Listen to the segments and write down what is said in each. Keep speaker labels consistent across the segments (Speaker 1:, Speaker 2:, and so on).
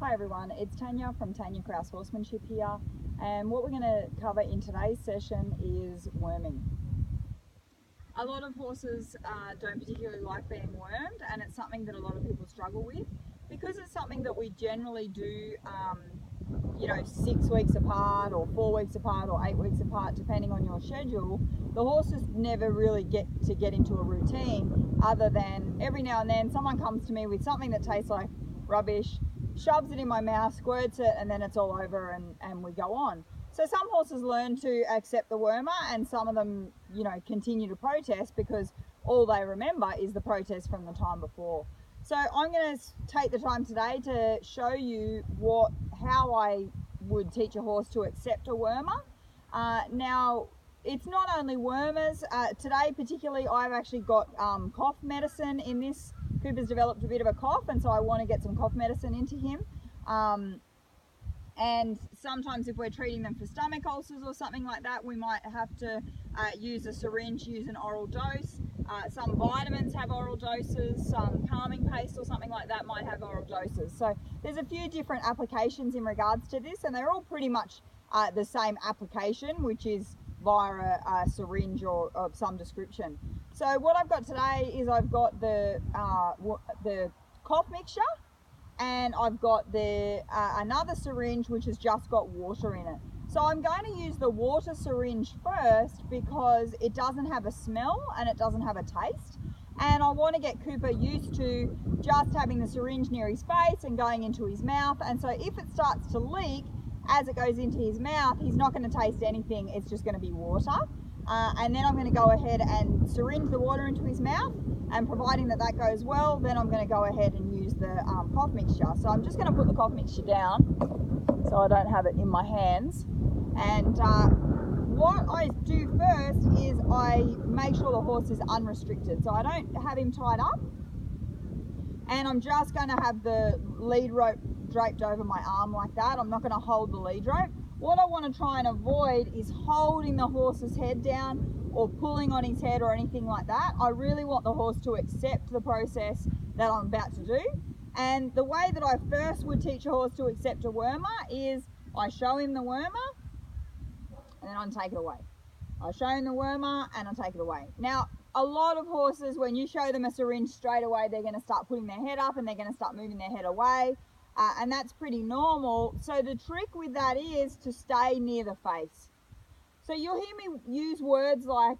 Speaker 1: Hi everyone, it's Tanya from Tanya Kraus Horsemanship here, and what we're going to cover in today's session is worming. A lot of horses don't particularly like being wormed, and it's something that a lot of people struggle with. Because it's something that we generally do 6 weeks apart or 4 weeks apart or 8 weeks apart depending on your schedule, the horses never really get into a routine other than every now and then someone comes to me with something that tastes like rubbish, shoves it in my mouth, squirts it, and then it's all over and we go on. So some horses learn to accept the wormer, and some of them, continue to protest because all they remember is the protest from the time before. So I'm going to take the time today to show you how I would teach a horse to accept a wormer. Now, it's not only wormers. Today particularly, I've actually got cough medicine in this. Cooper's developed a bit of a cough, and so I want to get some cough medicine into him. And sometimes if we're treating them for stomach ulcers or something like that, we might have to use a syringe, use an oral dose. Some vitamins have oral doses, some calming paste or something like that might have oral doses. So there's a few different applications in regards to this, and they're all pretty much the same application, which is via a syringe or of some description. So what I've got today is I've got the cough mixture, and I've got another syringe which has just got water in it. So I'm going to use the water syringe first because it doesn't have a smell and it doesn't have a taste, and I want to get Cooper used to just having the syringe near his face and going into his mouth. And so if it starts to leak as it goes into his mouth, he's not going to taste anything, it's just going to be water. And then I'm going to go ahead and syringe the water into his mouth, and providing that goes well, then I'm going to go ahead and use the cough mixture. So I'm just going to put the cough mixture down so I don't have it in my hands. And what I do first is I make sure the horse is unrestricted. So I don't have him tied up, and I'm just going to have the lead rope draped over my arm like that. I'm not going to hold the lead rope. What I want to try and avoid is holding the horse's head down or pulling on his head or anything like that. I really want the horse to accept the process that I'm about to do. And the way that I first would teach a horse to accept a wormer is I show him the wormer and then I take it away. I show him the wormer and I take it away. Now, a lot of horses, when you show them a syringe straight away, they're going to start putting their head up and they're going to start moving their head away. And that's pretty normal. So the trick with that is to stay near the face. So you'll hear me use words like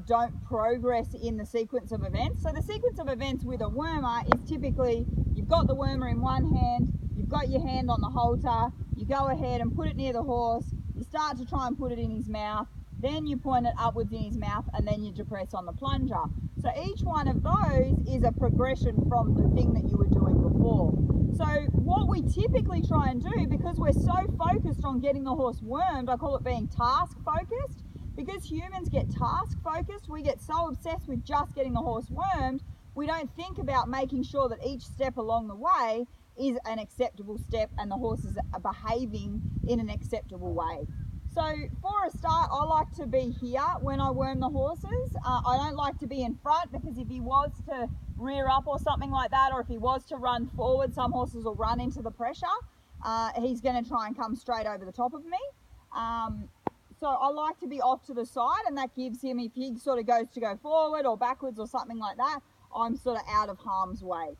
Speaker 1: don't progress in the sequence of events. So the sequence of events with a wormer is typically you've got the wormer in one hand, you've got your hand on the halter, you go ahead and put it near the horse, you start to try and put it in his mouth, then you point it upwards in his mouth, and then you depress on the plunger. So each one of those is a progression from the thing that you were doing before. So what we typically try and do, because we're so focused on getting the horse wormed, I call it being task focused. Because humans get task focused, we get so obsessed with just getting the horse wormed, we don't think about making sure that each step along the way is an acceptable step and the horse is behaving in an acceptable way. So for a start, I like to be here when I worm the horses. I don't like to be in front, because if he was to rear up or something like that, or if he was to run forward, some horses will run into the pressure. He's going to try and come straight over the top of me. So I like to be off to the side, and that gives him, if he sort of goes to go forward or backwards or something like that, I'm sort of out of harm's way.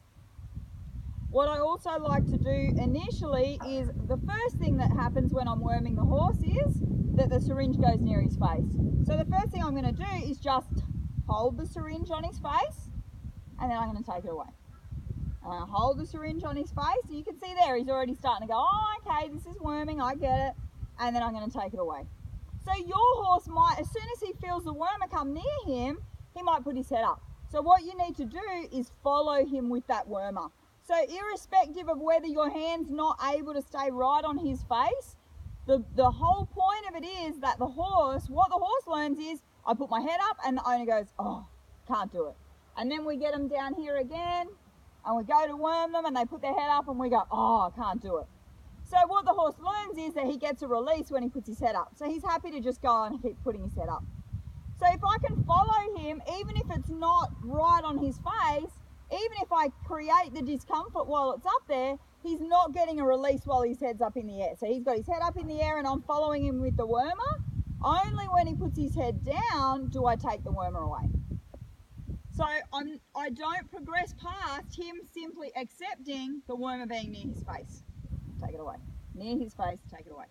Speaker 1: What I also like to do initially is, the first thing that happens when I'm worming the horse is that the syringe goes near his face. So the first thing I'm going to do is just hold the syringe on his face, and then I'm going to take it away. I'm going to hold the syringe on his face, and you can see there he's already starting to go, oh, okay, this is worming, I get it. And then I'm going to take it away. So your horse might, as soon as he feels the wormer come near him, he might put his head up. So what you need to do is follow him with that wormer. So irrespective of whether your hand's not able to stay right on his face, the whole point of it is that what the horse learns is, I put my head up and the owner goes, oh, can't do it. And then we get them down here again and we go to worm them and they put their head up and we go, oh, I can't do it. So what the horse learns is that he gets a release when he puts his head up. So he's happy to just go on and keep putting his head up. So if I can follow him, even if it's not right on his face, even if I create the discomfort while it's up there, he's not getting a release while his head's up in the air. So he's got his head up in the air and I'm following him with the wormer. Only when he puts his head down do I take the wormer away. So I don't progress past him simply accepting the wormer being near his face. Take it away. Near his face, take it away.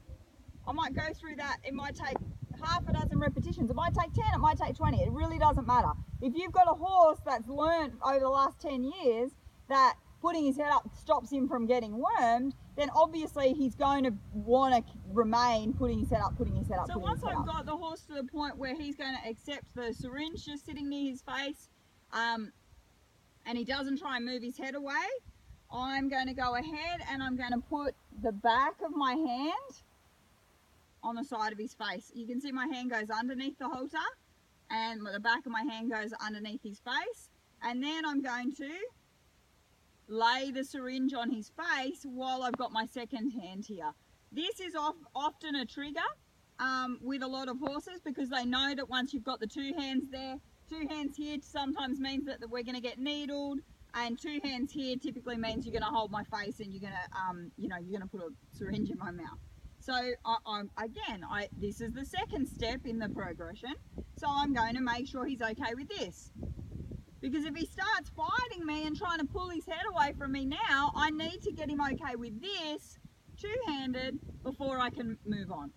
Speaker 1: I might go through that. It might take half a dozen repetitions. It might take 10, it might take 20. It really doesn't matter. If you've got a horse that's learned over the last 10 years that putting his head up stops him from getting wormed, then obviously he's going to want to remain putting his head up, putting his head up. So once I've got the horse to the point where he's going to accept the syringe just sitting near his face, and he doesn't try and move his head away, I'm going to go ahead and I'm going to put the back of my hand on the side of his face. You can see my hand goes underneath the halter and the back of my hand goes underneath his face, and then I'm going to lay the syringe on his face while I've got my second hand here. This is often a trigger with a lot of horses because they know that once you've got the two hands there, two hands here sometimes means that we're going to get needled, and two hands here typically means you're going to hold my face and you're going to, you're going to put a syringe in my mouth. So this is the second step in the progression. So I'm going to make sure he's okay with this. Because if he starts fighting me and trying to pull his head away from me now, I need to get him okay with this two-handed before I can move on.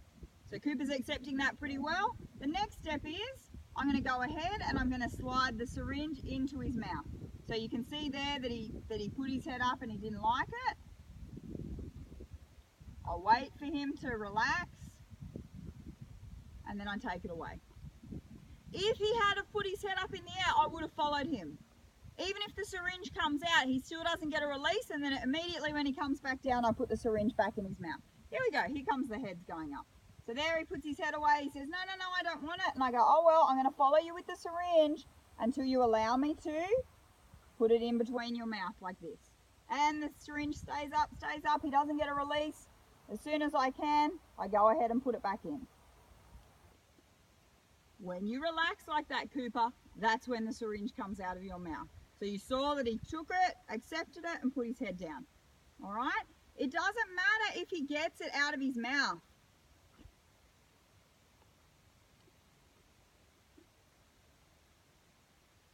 Speaker 1: So Cooper's accepting that pretty well. The next step is I'm going to go ahead and I'm going to slide the syringe into his mouth. So you can see there that he put his head up and he didn't like it. I'll wait for him to relax and then I take it away. If he had have put his head up in the air, I would have followed him. Even if the syringe comes out, he still doesn't get a release, and then immediately when he comes back down, I put the syringe back in his mouth. Here we go, here comes the heads going up. So there he puts his head away, he says, no, I don't want it. And I go, oh well, I'm gonna follow you with the syringe until you allow me to put it in between your mouth like this. And the syringe stays up, he doesn't get a release. As soon as I can, I go ahead and put it back in. When you relax like that, Cooper, that's when the syringe comes out of your mouth. So you saw that he took it, accepted it, and put his head down. All right? It doesn't matter if he gets it out of his mouth.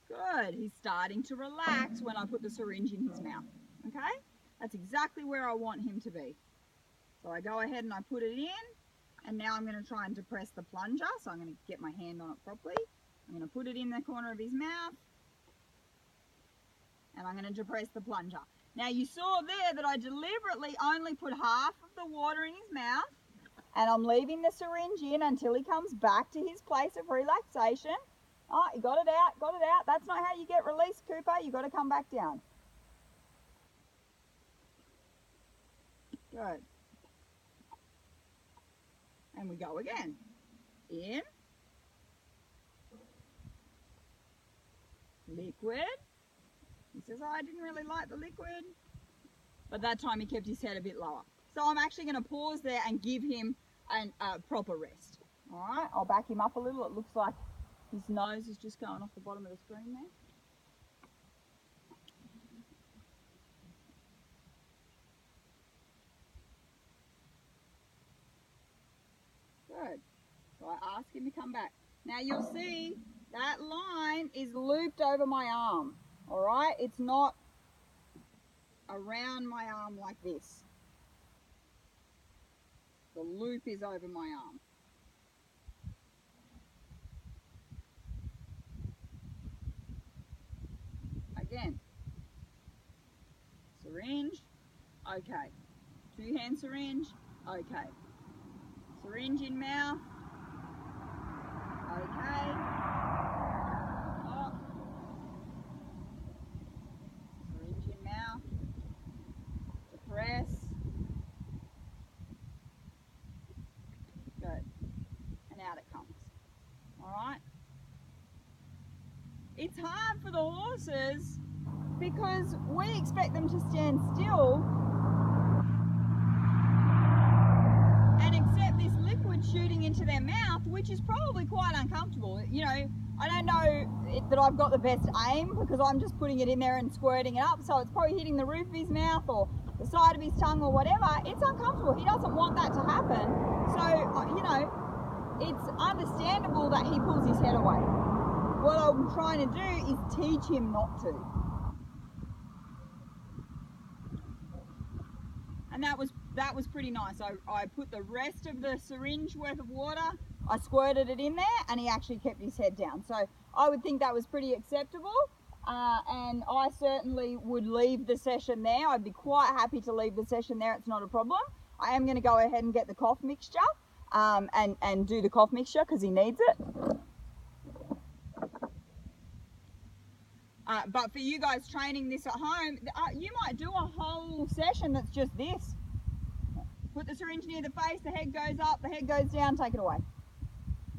Speaker 1: Good. He's starting to relax when I put the syringe in his mouth. Okay? That's exactly where I want him to be. So I go ahead and I put it in. And now I'm going to try and depress the plunger, so I'm going to get my hand on it properly. I'm going to put it in the corner of his mouth, and I'm going to depress the plunger. Now you saw there that I deliberately only put half of the water in his mouth, and I'm leaving the syringe in until he comes back to his place of relaxation. Oh, you got it out. That's not how you get released, Cooper. You've got to come back down. Good. And we go again. In. Liquid. He says, oh, I didn't really like the liquid. But that time he kept his head a bit lower. So I'm actually going to pause there and give him a proper rest. All right, I'll back him up a little. It looks like his nose is just going off the bottom of the screen there. Good. So I ask him to come back. Now you'll see that line is looped over my arm. All right, it's not around my arm like this. The loop is over my arm. Again, syringe, okay. Two-hand syringe, okay. Syringe in mouth, okay. Oh. Syringe in mouth, depress. Good. And out it comes. Alright? It's hard for the horses because we expect them to stand still and accept this liquid shooting into their mouth, which is probably quite uncomfortable. You know, I don't know that I've got the best aim because I'm just putting it in there and squirting it up, so it's probably hitting the roof of his mouth or the side of his tongue or whatever, it's uncomfortable. He doesn't want that to happen. So, you know, it's understandable that he pulls his head away. What I'm trying to do is teach him not to. And that was pretty nice. I put the rest of the syringe worth of water, I squirted it in there, and he actually kept his head down. So I would think that was pretty acceptable. And I certainly would leave the session there. I'd be quite happy to leave the session there. It's not a problem. I am going to go ahead and get the cough mixture and do the cough mixture because he needs it. But for you guys training this at home, you might do a whole session that's just this. Put the syringe near the face, the head goes up, the head goes down, take it away.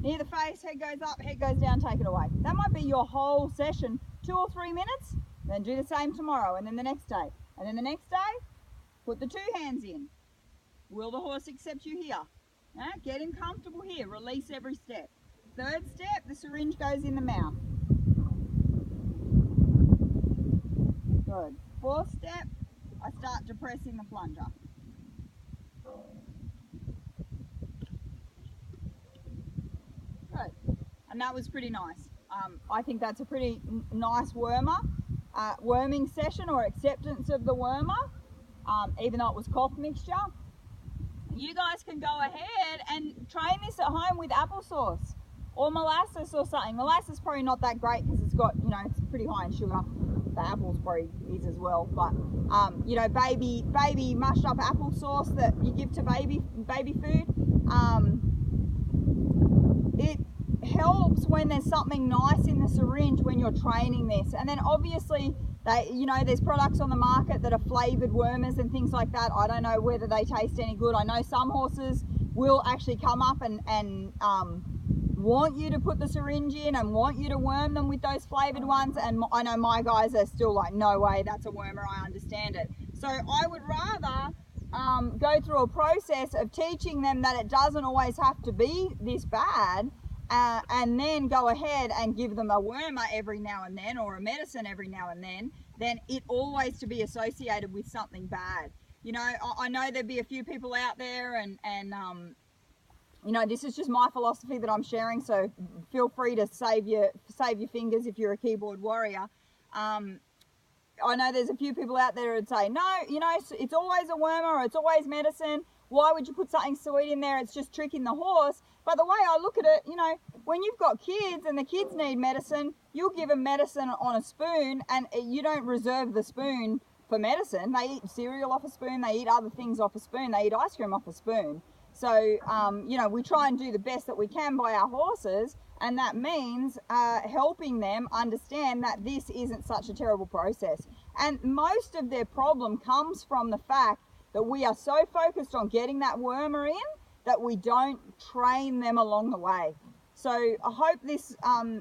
Speaker 1: Near the face, head goes up, head goes down, take it away. That might be your whole session, 2 or 3 minutes, then do the same tomorrow, and then the next day. And then the next day, put the 2 hands in. Will the horse accept you here? Get him comfortable here, release every step. 3rd step, the syringe goes in the mouth. Good. 4th step, I start depressing the plunger. Good. And that was pretty nice. I think that's a pretty nice worming session or acceptance of the wormer, even though it was cough mixture. You guys can go ahead and train this at home with applesauce or molasses or something. Molasses is probably not that great because it's got, you know, it's pretty high in sugar. The apples probably is as well, but you know, baby mushed up applesauce that you give to baby food, it helps when there's something nice in the syringe when you're training this. And then obviously you know, there's products on the market that are flavored wormers and things like that. I don't know whether they taste any good. I know some horses will actually come up and want you to put the syringe in and want you to worm them with those flavored ones, and I know my guys are still like, no way, that's a wormer, I understand it. So I would rather go through a process of teaching them that it doesn't always have to be this bad, and then go ahead and give them a wormer every now and then or a medicine every now and then it always to be associated with something bad. You know, I know there'd be a few people out there and you know, this is just my philosophy that I'm sharing, so feel free to save your fingers if you're a keyboard warrior. I know there's a few people out there who'd say, no, you know, it's always a wormer or it's always medicine. Why would you put something sweet in there? It's just tricking the horse. But the way I look at it, you know, when you've got kids and the kids need medicine, you'll give them medicine on a spoon, and you don't reserve the spoon for medicine. They eat cereal off a spoon, they eat other things off a spoon, they eat ice cream off a spoon. So, you know, we try and do the best that we can by our horses, and that means helping them understand that this isn't such a terrible process. And most of their problem comes from the fact that we are so focused on getting that wormer in that we don't train them along the way. So I hope this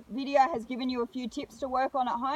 Speaker 1: video has given you a few tips to work on at home.